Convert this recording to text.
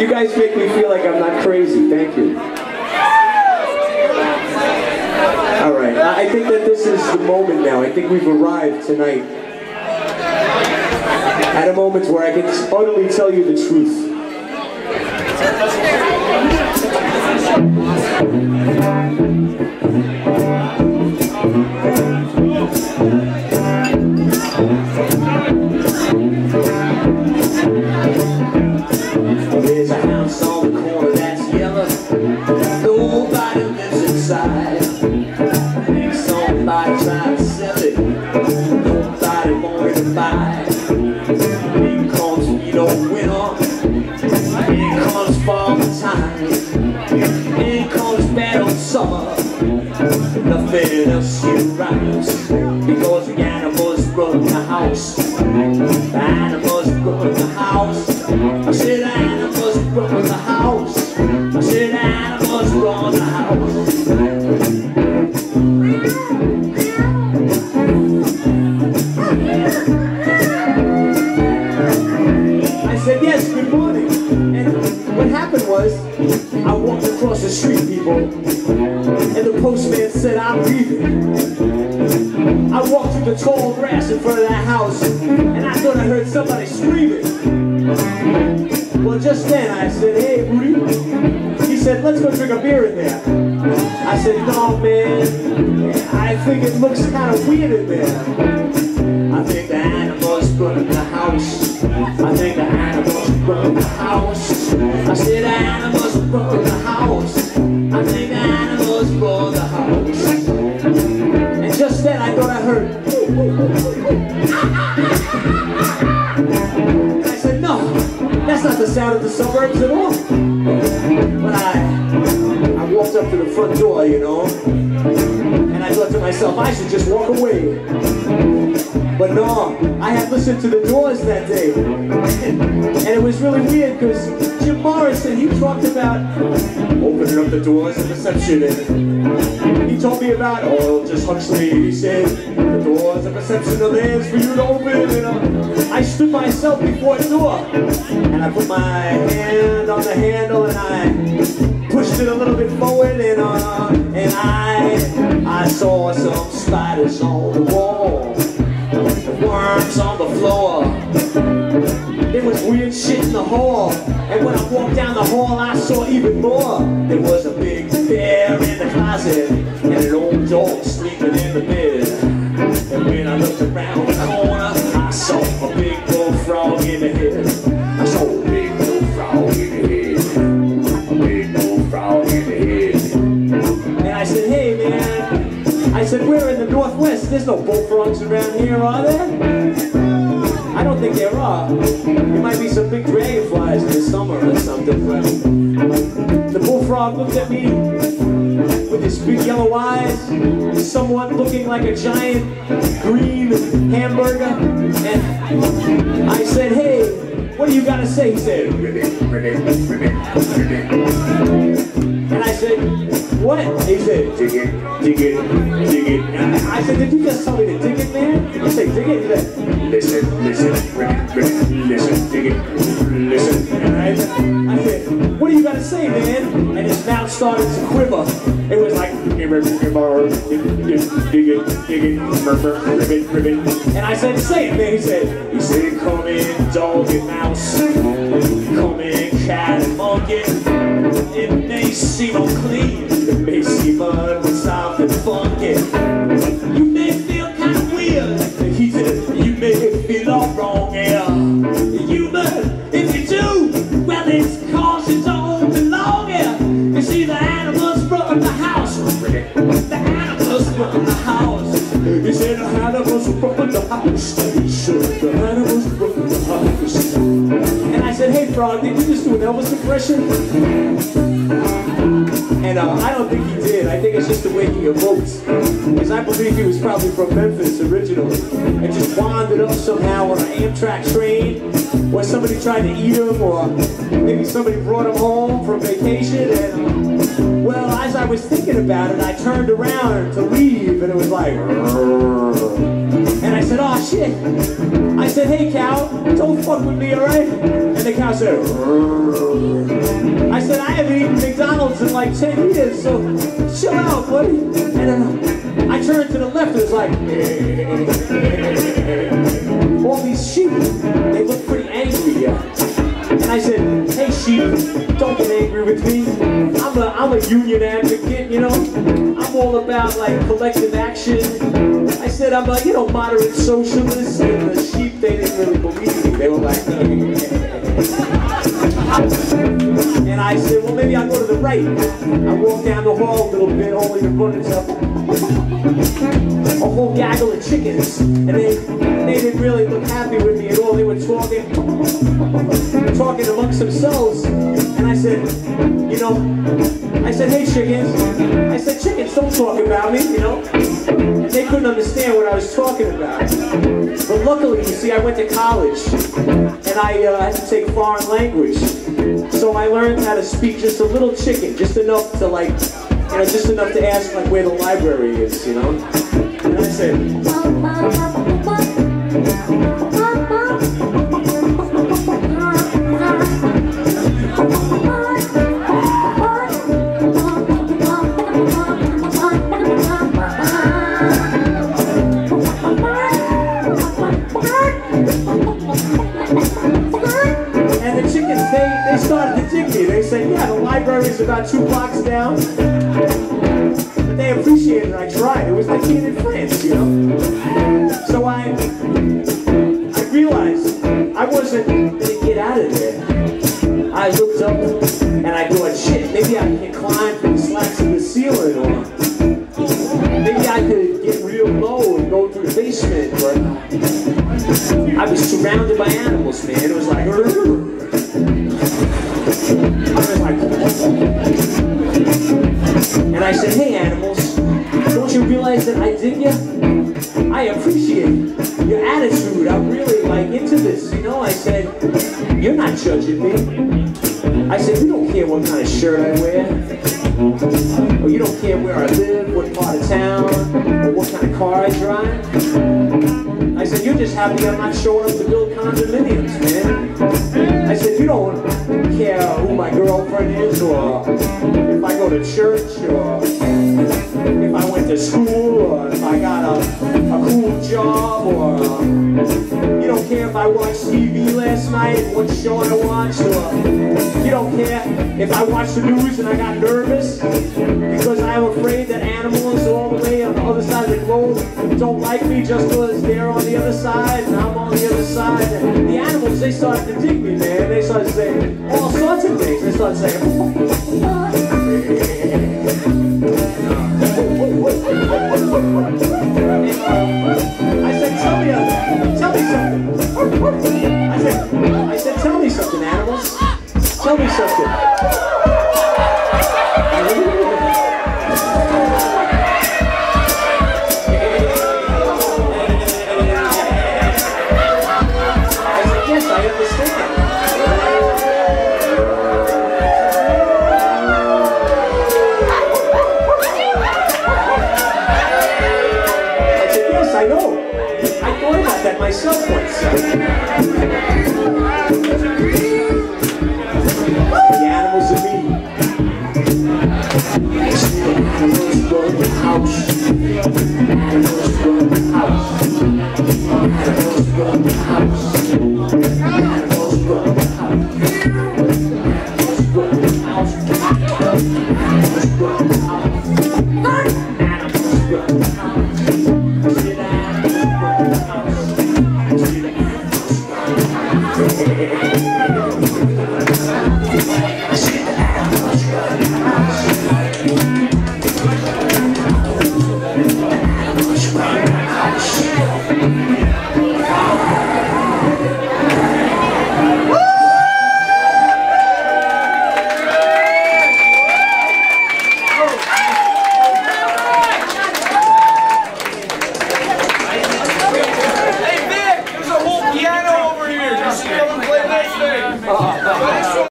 You guys make me feel like I'm not crazy. Thank you. All right, I think that this is the moment now. I think we've arrived tonight at a moment where I can utterly tell you the truth. There's a house on the corner that's yellow. Nobody lives inside. Somebody trying to sell it. Nobody wanted to buy. It comes, you don't win up. It comes fall time. It comes bad on summer. Nothing else you rhymes. Because the animals run the house. The animals run the house. I said animals run the house. I said animals run the house. I said yes, good morning. And what happened was, I walked across the street, people, and the postman said, I'm leaving. I walked through the tall grass in front of that house, and I thought I heard somebody screaming. Well, just then I said, hey, Rudy. He said, let's go drink a beer in there. I said, no, man, I think it looks kind of weird in there. I think the animals run the house. I think the animals run the house. I said the animals run the house. I think the animals run the house. And just then I thought I heard. And I said, no, that's not the sound of the suburbs at all. But I walked up to the front door, you know, and I thought to myself, I should just walk away. But no, I had listened to the Doors that day, and it was really weird because Jim Morrison, he talked about opening up the doors of perception, and he told me about, oh, just Huxley, he said, the doors of perception are there for you to open, and I stood myself before a door, and I put my hand on the handle, and I pushed it a little bit forward, and I saw some spiders on the wall. Worms on the floor. There was weird shit in the hall. And when I walked down the hall, I saw even more. There was a big bear in the closet and an old dog sleeping in the bed. And when I looked around the corner, I saw a big bullfrog in the head. I saw a big bullfrog in the head. A big bullfrog in the head. And I said, hey man, I said, we're in the Northwest. There's no bullfrogs around here, are there? I don't think there are. There might be some big dragonflies in the summer or something. But the bullfrog looked at me with his big yellow eyes, somewhat looking like a giant green hamburger. And I said, hey, what do you got to say? He said, ribbit, ribbit, ribbit, ribbit. And I said, what? He said, dig it, dig it, dig it. And I said, did you just tell me to dig it, man? He said, dig it. He said, listen, listen, listen, dig it, listen. And I said, what do you got to say, man? And his mouth started to quiver. It was like, dig it, dig it, ribbit, ribbit. And I said, say it, man. He said, come in, dog and mouse. Come in, cat and monkey. It may seem unclean. It may seem something funky. You may feel kind of weird. He said, you may feel all wrong, yeah. You may, if you do, well, it's cause you don't belong, yeah. You see, the animals run the house. The animals run the house. He said, the animals run the house. He said, the animals run the house. And I said, hey, Frog, did you just do an Elvis impression? And I don't think he did. I think it's just the way he evokes. Because I believe he was probably from Memphis originally. And just wandered up somehow on an Amtrak train. Or somebody tried to eat him. Or maybe somebody brought him home from vacation. And, well, as I was thinking about it, I turned around to leave. And it was like... And I said, oh, shit. I said, hey, cow, don't fuck with me, all right? And the cow said... McDonald's in like 10 years, so chill out, buddy. And I turned to the left, it was like, all these sheep, they look pretty angry. And I said, hey sheep, don't get angry with me. I'm a union advocate, you know. I'm all about like collective action. I said I'm a, you know, moderate socialist, and the sheep, they didn't really believe me. They were like, and I said, well, maybe I'll go to the right. I walked down the hall a little bit, only to run into a whole gaggle of chickens. And they didn't really look happy with me at all. They were talking amongst themselves. And I said, you know, I said, hey chickens. I said, chickens, don't talk about me, you know. And they couldn't understand what I was talking about. But luckily, you see, I went to college. And I had to take foreign language. So I learned how to speak just a little chicken, just enough to like, you know, just enough to ask like where the library is, you know. And I said, they started to dig me. They said, yeah, the library is about 2 blocks down. But they appreciated it. I tried. It was like being in France, you know. So I realized I wasn't going to get out of there. I looked up and I thought, shit, maybe I can climb from the slats of the ceiling, or maybe I could get real low and go through the basement. But I was surrounded by animals, man. It was like, and I said, hey animals, don't you realize that I dig you? I appreciate your attitude. I'm really like into this, you know. I said, you're not judging me. I said, you don't care what kind of shirt I wear, or you don't care where I live, what part of town, or what kind of car I drive. I said, you're just happy I'm not showing up to build condominiums, man. I said, you don't care who my girlfriend is, or if I go to church, or if I went to school, or if I got a cool job, or you don't care if I watched TV last night and what show I watched, or you don't care if I watched the news and I got nervous because I'm afraid that animals all the way on the other side of the globe don't like me just because they're on the other side and I'm on the other side. And the animals, they started to dig me, man. They started saying all sorts of things. They started saying, I said, tell me something. I said, tell me something, animals. Tell me something. Myself once. The animals and me.